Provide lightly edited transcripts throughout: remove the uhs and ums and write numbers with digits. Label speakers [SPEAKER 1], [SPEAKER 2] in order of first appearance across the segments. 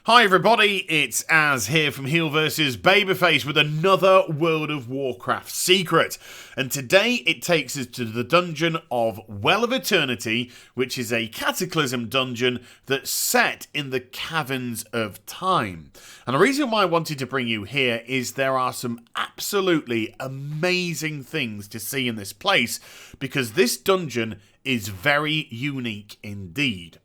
[SPEAKER 1] Hi everybody, it's Az here from HeelvsBabyface with another World of Warcraft secret. And today it takes us to the dungeon of Well of Eternity, which is a Cataclysm dungeon that's set in the Caverns of Time. And the reason why I wanted to bring you here is there are some absolutely amazing things to see in this place, because this dungeon is very unique indeed.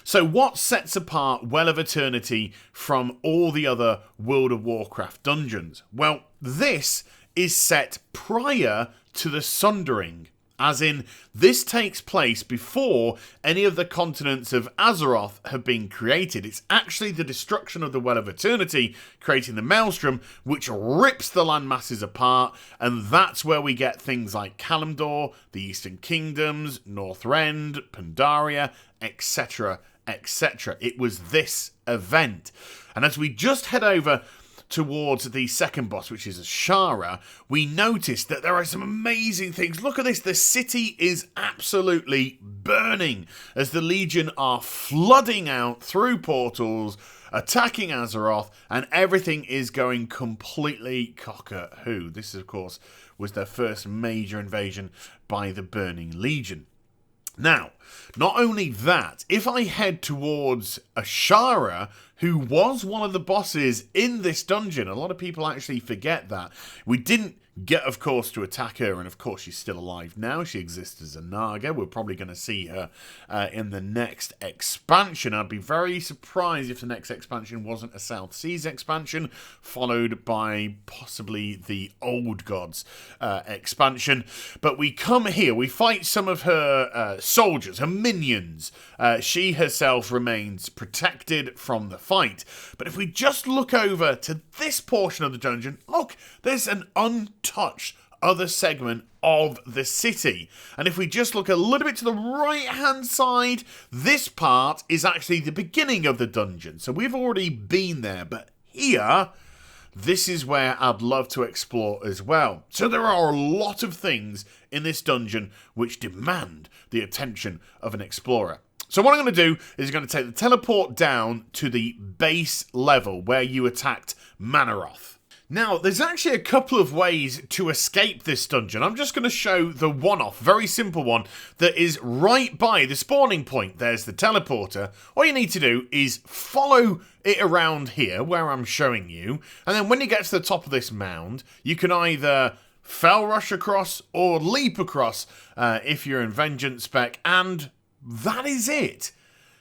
[SPEAKER 1] So what sets apart Well of Eternity from all the other World of Warcraft dungeons? Well, this is set prior to the Sundering. As in, this takes place before any of the continents of Azeroth have been created. It's actually the destruction of the Well of Eternity, creating the Maelstrom, which rips the landmasses apart, and that's where we get things like Kalimdor, the Eastern Kingdoms, Northrend, Pandaria, etc., etc. It was this event. And as we just head over towards the second boss, which is Ashara, we notice that there are some amazing things. Look at this. The city is absolutely burning as the Legion are flooding out through portals, attacking Azeroth, and everything is going completely cock-a-hoo. This, of course, was their first major invasion by the Burning Legion. Now, not only that, if I head towards Ashara, who was one of the bosses in this dungeon, a lot of people actually forget that. We didn't get, of course, to attack her, and of course she's still alive now. She exists as a Naga. We're probably going to see her in the next expansion. I'd be very surprised if the next expansion wasn't a South Seas expansion, followed by possibly the Old Gods expansion. But we come here, we fight some of her soldiers, her minions. She herself remains protected from the fight. But if we just look over to this portion of the dungeon, look, there's an untouched other segment of the city. And if we just look a little bit to the right hand side, this part is actually the beginning of the dungeon. So we've already been there, but here, this is where I'd love to explore as well. So there are a lot of things in this dungeon which demand the attention of an explorer. So what I'm going to do is going to take the teleport down to the base level where you attacked Manaroth. Now, there's actually a couple of ways to escape this dungeon. I'm just going to show the one-off, very simple one, that is right by the spawning point. There's the teleporter. All you need to do is follow it around here, where I'm showing you, and then when you get to the top of this mound, you can either fell rush across or leap across if you're in Vengeance spec, and that is it.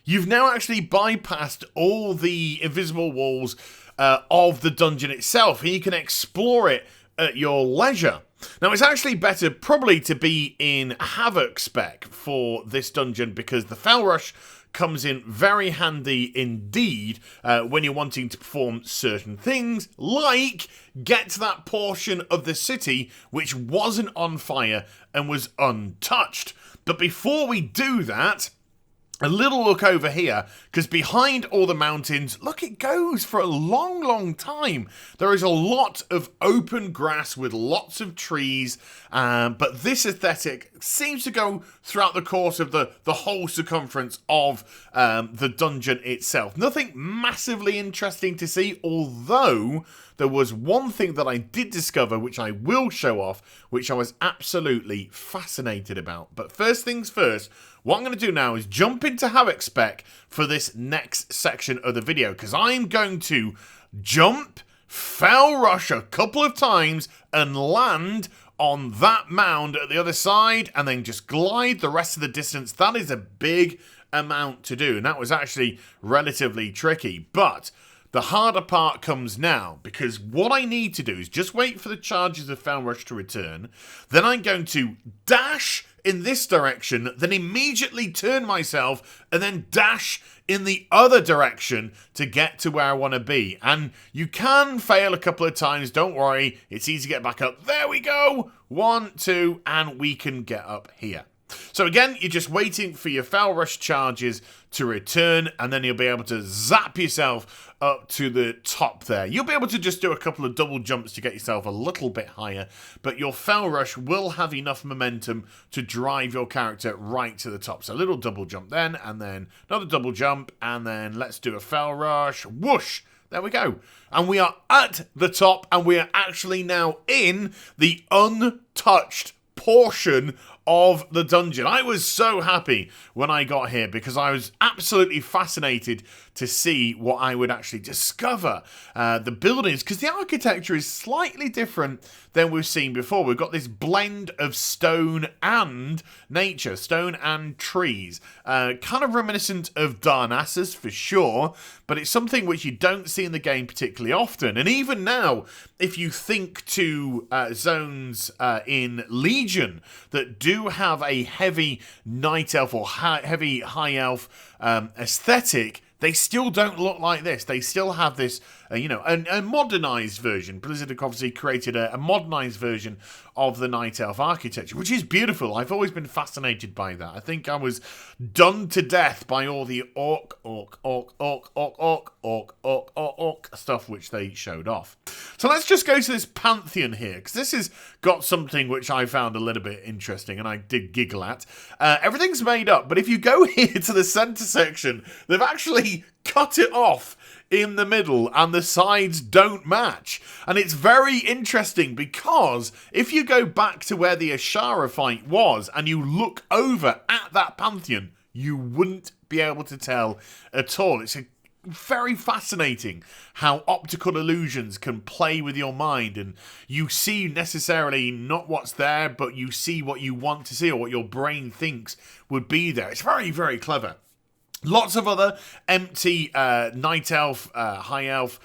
[SPEAKER 1] You've now actually bypassed all the invisible walls of the dungeon itself, and you can explore it at your leisure. Now, it's actually better probably to be in Havoc spec for this dungeon, because the Fell Rush comes in very handy indeed when you're wanting to perform certain things, like get to that portion of the city which wasn't on fire and was untouched. But before we do that, a little look over here, because behind all the mountains, look, it goes for a long, long time. There is a lot of open grass with lots of trees, but this aesthetic seems to go throughout the course of the whole circumference of the dungeon itself. Nothing massively interesting to see, although there was one thing that I did discover, which I will show off, which I was absolutely fascinated about. But first things first, what I'm going to do now is jump into Havoc spec for this next section of the video, because I'm going to jump, fell rush a couple of times, and land on that mound at the other side, and then just glide the rest of the distance. That is a big amount to do, and that was actually relatively tricky. But the harder part comes now, because what I need to do is just wait for the charges of Fell Rush to return. Then I'm going to dash in this direction, then immediately turn myself, and then dash in the other direction to get to where I want to be. And you can fail a couple of times, don't worry, it's easy to get back up. There we go! 1, 2, and we can get up here. So again, you're just waiting for your Fel Rush charges to return, and then you'll be able to zap yourself up to the top there. You'll be able to just do a couple of double jumps to get yourself a little bit higher, but your Fel Rush will have enough momentum to drive your character right to the top. So a little double jump then, and then another double jump, and then let's do a Fel Rush. Whoosh! There we go. And we are at the top, and we are actually now in the untouched portion of the dungeon. I was so happy when I got here because I was absolutely fascinated to see what I would actually discover. The buildings, because the architecture is slightly different than we've seen before. We've got this blend of stone and nature, stone and trees. Kind of reminiscent of Darnassus for sure, but it's something which you don't see in the game particularly often. And even now, if you think to zones in Legion that do have a heavy night elf or heavy high elf aesthetic, they still don't look like this. They still have this, a modernised version. Blizzard have obviously created a modernised version of the Night Elf architecture, which is beautiful. I've always been fascinated by that. I think I was done to death by all the orc stuff which they showed off. So let's just go to this pantheon here, because this has got something which I found a little bit interesting and I did giggle at. Everything's made up, but if you go here to the centre section, they've actually cut it off in the middle and the sides don't match. And it's very interesting because if you go back to where the Ashara fight was and you look over at that pantheon, you wouldn't be able to tell at all. It's very fascinating how optical illusions can play with your mind, and you see necessarily not what's there, but you see what you want to see or what your brain thinks would be there. It's very, very clever. Lots of other empty night elf, high elf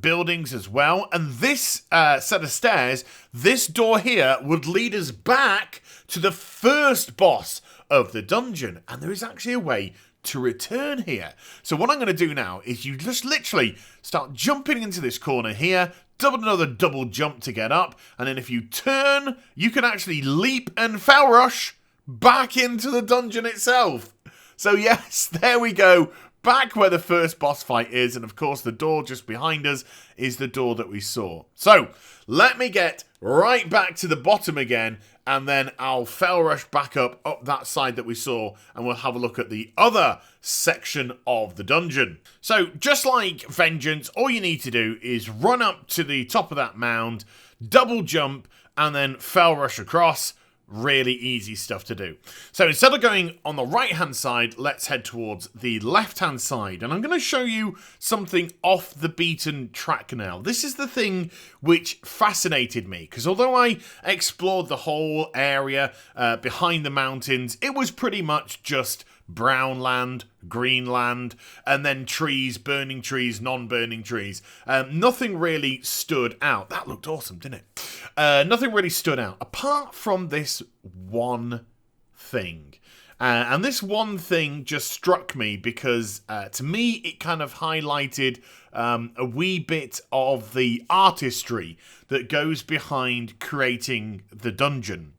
[SPEAKER 1] buildings as well. And this set of stairs, this door here, would lead us back to the first boss of the dungeon. And there is actually a way to return here. So what I'm going to do now is you just literally start jumping into this corner here, another double jump to get up. And then if you turn, you can actually leap and Fel Rush back into the dungeon itself. So yes, there we go, back where the first boss fight is, and of course the door just behind us is the door that we saw. So, let me get right back to the bottom again, and then I'll Fel Rush back up that side that we saw, and we'll have a look at the other section of the dungeon. So, just like Vengeance, all you need to do is run up to the top of that mound, double jump, and then Fel Rush across. Really easy stuff to do. So instead of going on the right hand side, let's head towards the left hand side, and I'm going to show you something off the beaten track now. This is the thing which fascinated me, because although I explored the whole area behind the mountains, it was pretty much just brown land, green land, and then trees, burning trees, non-burning trees. Nothing really stood out. That looked awesome, didn't it? Nothing really stood out, apart from this one thing. And this one thing just struck me because, to me, it kind of highlighted a wee bit of the artistry that goes behind creating the dungeon.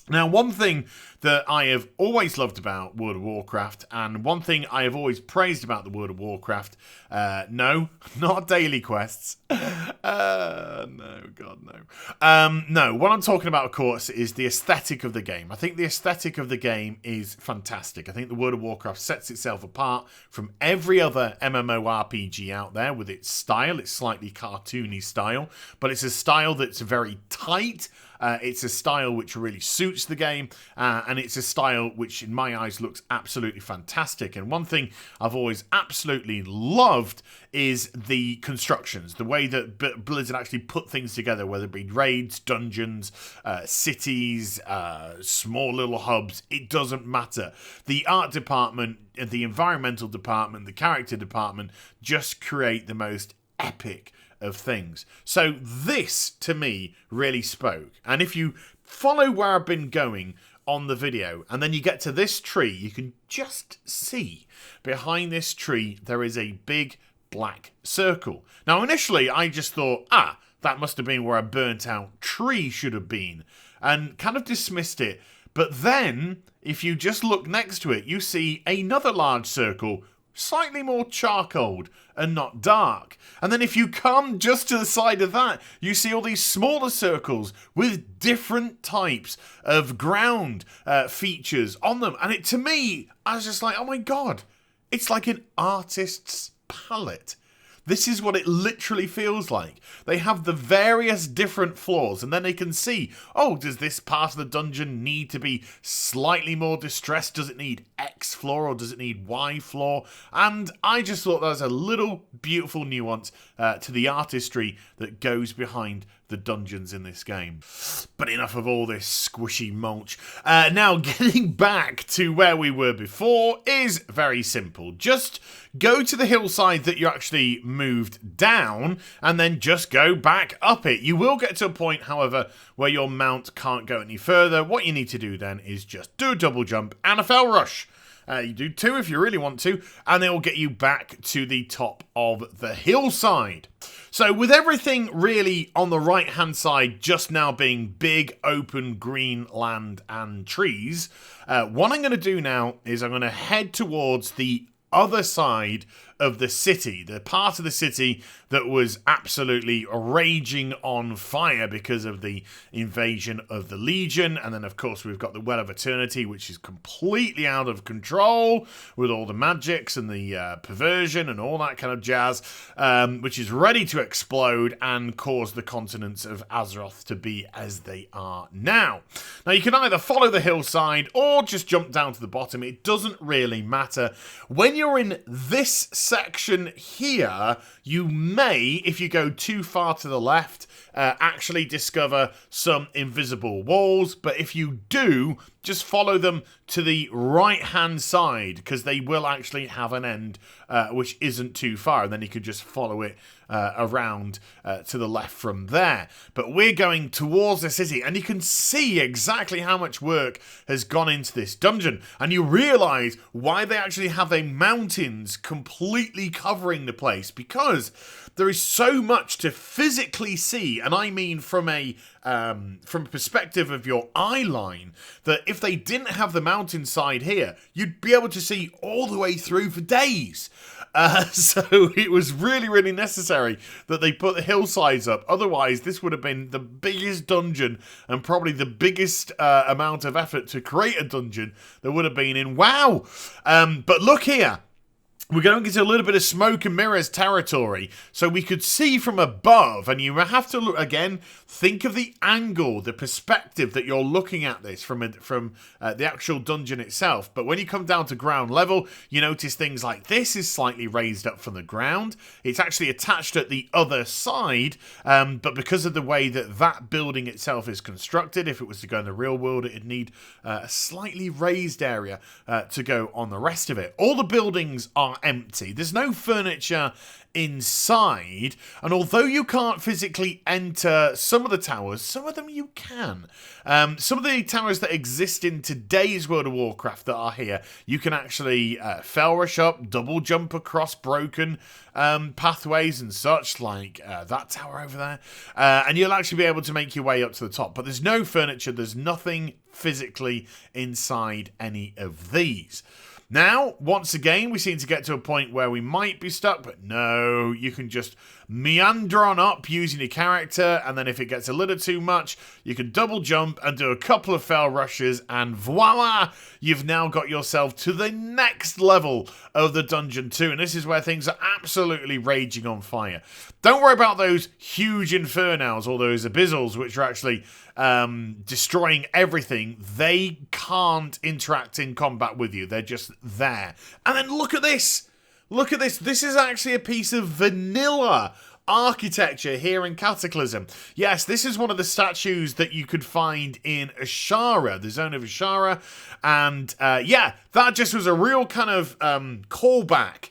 [SPEAKER 1] Now, one thing that I have always loved about World of Warcraft, and one thing I have always praised about the World of Warcraft, no, not daily quests. No, God, no. No, what I'm talking about, of course, is the aesthetic of the game. I think the aesthetic of the game is fantastic. I think the World of Warcraft sets itself apart from every other MMORPG out there with its style, its slightly cartoony style, but it's a style that's very tight. It's a style which really suits the game, and it's a style which, in my eyes, looks absolutely fantastic. And one thing I've always absolutely loved is the constructions, the way that Blizzard actually put things together, whether it be raids, dungeons, cities, small little hubs. It doesn't matter. The art department, the environmental department, the character department just create the most epic of things. So this, to me, really spoke. And if you follow where I've been going on the video, and then you get to this tree, you can just see behind this tree there is a big black circle. Now, initially, I just thought, that must have been where a burnt out tree should have been, and kind of dismissed it. But then, if you just look next to it, you see another large circle, slightly more charcoaled and not dark. And then if you come just to the side of that, you see all these smaller circles with different types of ground features on them. And to me, I was just like, oh my god, it's like an artist's palette. This is what it literally feels like. They have the various different floors, and then they can see, oh, does this part of the dungeon need to be slightly more distressed? Does it need X floor or does it need Y floor? And I just thought that was a little beautiful nuance to the artistry that goes behind the dungeons in this game. But enough of all this squishy mulch. Now, getting back to where we were before is very simple. Just go to the hillside that you actually moved down, and then just go back up it. You will get to a point, however, where your mount can't go any further. What you need to do then is just do a double jump and a fell rush. You do 2 if you really want to, and it will get you back to the top of the hillside. So with everything really on the right-hand side just now being big, open, green land and trees, what I'm going to do now is I'm going to head towards the other side of the city, the part of the city that was absolutely raging on fire because of the invasion of the Legion. And then, of course, we've got the Well of Eternity, which is completely out of control with all the magics and the perversion and all that kind of jazz, which is ready to explode and cause the continents of Azeroth to be as they are now. Now, you can either follow the hillside or just jump down to the bottom. It doesn't really matter. When you're in this section here, you may, if you go too far to the left, actually discover some invisible walls. But if you do, just follow them to the right-hand side, because they will actually have an end which isn't too far, and then you could just follow it around to the left from there. But we're going towards the city, and you can see exactly how much work has gone into this dungeon, and you realise why they actually have their mountains completely covering the place, because there is so much to physically see, and I mean from a perspective of your eye line, that if they didn't have the mountainside here, you'd be able to see all the way through for days. So it was really, really necessary that they put the hillsides up. Otherwise, this would have been the biggest dungeon and probably the biggest amount of effort to create a dungeon there would have been in WoW. But look here. We're going to get a little bit of smoke and mirrors territory, so we could see from above, and you have to look again. Think of the angle, the perspective that you're looking at this from the actual dungeon itself. But when you come down to ground level, you notice things like this is slightly raised up from the ground. It's actually attached at the other side, but because of the way that that building itself is constructed, if it was to go in the real world, it'd need a slightly raised area to go on the rest of it. All the buildings are empty. There's no furniture inside, and although you can't physically enter some of the towers, some of them you can. Some of the towers that exist in today's World of Warcraft that are here, you can actually fell rush up, double jump across broken pathways and such, like that tower over there, and you'll actually be able to make your way up to the top. But there's no furniture, there's nothing physically inside any of these. Now, once again, we seem to get to a point where we might be stuck, but no, you can just meander on up using your character, and then if it gets a little too much, you can double jump and do a couple of fell rushes, and voila, you've now got yourself to the next level of the dungeon 2, and this is where things are absolutely raging on fire. Don't worry about those huge infernals or those abyssals, which are actually destroying everything. They can't interact in combat with you. They're just there. And then look at this. Look at this. This is actually a piece of vanilla architecture here in Cataclysm. Yes, this is one of the statues that you could find in Ashara, the zone of Ashara. And yeah, that just was a real kind of callback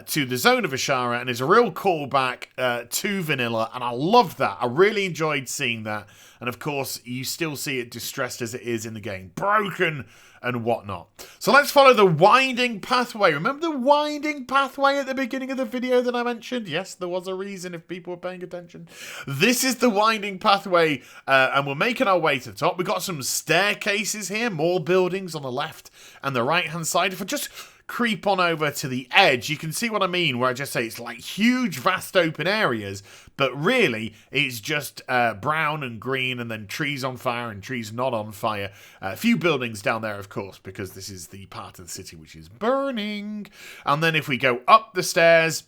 [SPEAKER 1] to the Zone of Ashara, and it's a real callback to vanilla, and I love that. I really enjoyed seeing that, and of course you still see it distressed as it is in the game, broken and whatnot. So let's follow the winding pathway. Remember the winding pathway at the beginning of the video that I mentioned? Yes, there was a reason if people were paying attention. This is the winding pathway, and we're making our way to the top. We've got some staircases here, more buildings on the left and the right hand side. If I just creep on over to the edge, you can see what I mean, where I just say it's like huge, vast open areas, but really it's just brown and green, and then trees on fire and trees not on fire. A few buildings down there, of course, because this is the part of the city which is burning. And then if we go up the stairs,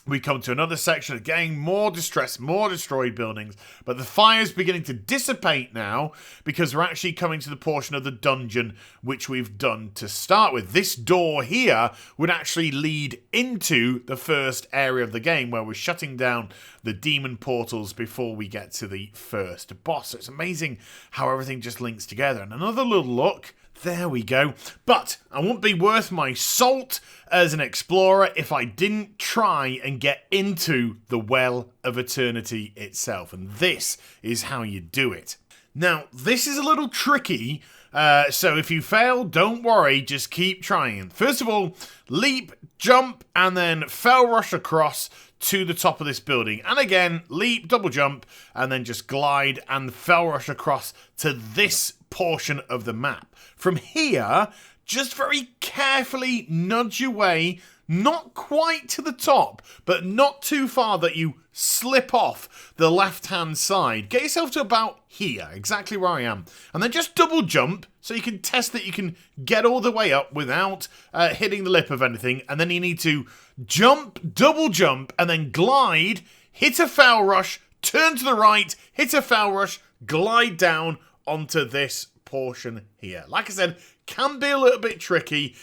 [SPEAKER 1] we come to another section, again, more distress, more destroyed buildings, but the fire's beginning to dissipate now because we're actually coming to the portion of the dungeon which we've done to start with. This door here would actually lead into the first area of the game where we're shutting down the demon portals before we get to the first boss. So it's amazing how everything just links together. And another little look. There we go. But I wouldn't be worth my salt as an explorer if I didn't try and get into the Well of Eternity itself. And this is how you do it. Now, this is a little tricky, so if you fail, don't worry, just keep trying. First of all, leap, jump, and then fell rush across to the top of this building. And again, leap, double jump, and then just glide and fell rush across to this portion of the map. From here, just very carefully nudge your way, not quite to the top, but not too far that you slip off the left-hand side. Get yourself to about here, exactly where I am. And then just double jump so you can test that you can get all the way up without hitting the lip of anything. And then you need to jump, double jump, and then glide, hit a foul rush, turn to the right, hit a foul rush, glide down onto this portion here. Like I said, can be a little bit tricky,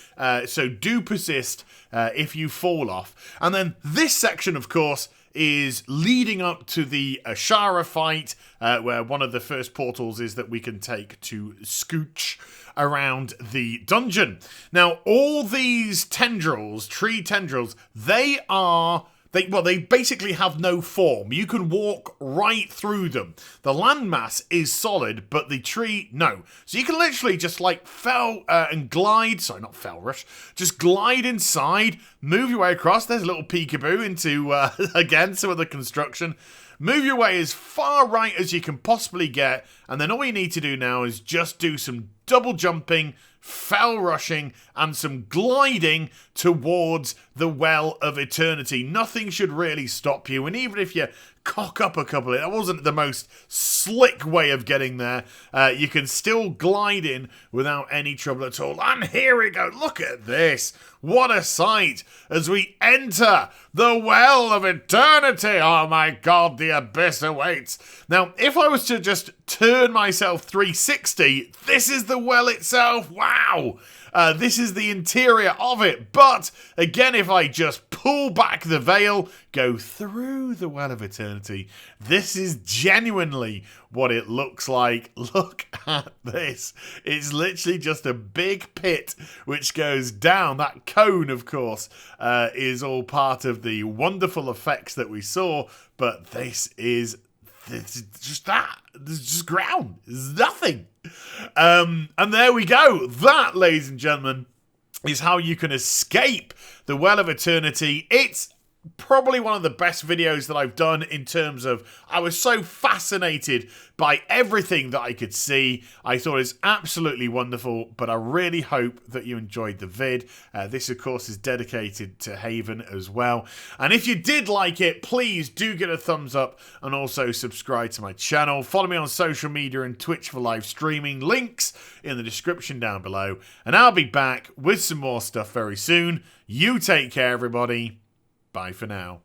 [SPEAKER 1] so do persist if you fall off. And then this section, of course, is leading up to the Ashara fight, where one of the first portals is that we can take to scooch around the dungeon. Now, all these tendrils, tree tendrils, they basically have no form. You can walk right through them. The landmass is solid, but the tree, no. So you can literally just like just glide inside, move your way across. There's a little peekaboo into, again, some of the construction. Move your way as far right as you can possibly get, and then all you need to do now is just do some double jumping, fell rushing, and some gliding towards the Well of Eternity. Nothing should really stop you, and even if you cock up a couple, that wasn't the most slick way of getting there, you can still glide in without any trouble at all. And here we go, look at this. What a sight as we enter the Well of Eternity. Oh my god, the abyss awaits. Now, if I was to just turn myself 360, this is the well itself. Wow. This is the interior of it. But again, if I just pull back the veil, go through the Well of Eternity, this is genuinely what it looks like. Look at this. It's literally just a big pit which goes down. That cone, of course, is all part of the wonderful effects that we saw. But this is just that. There's just ground. There's nothing. And there we go. That, ladies and gentlemen, is how you can escape the Well of Eternity. It's probably one of the best videos that I've done in terms of, I was so fascinated by everything that I could see. I thought it was absolutely wonderful, but I really hope that you enjoyed the vid. This, of course, is dedicated to Haven as well. And if you did like it, please do get a thumbs up and also subscribe to my channel. Follow me on social media and Twitch for live streaming. Links in the description down below. And I'll be back with some more stuff very soon. You take care, everybody. Bye for now.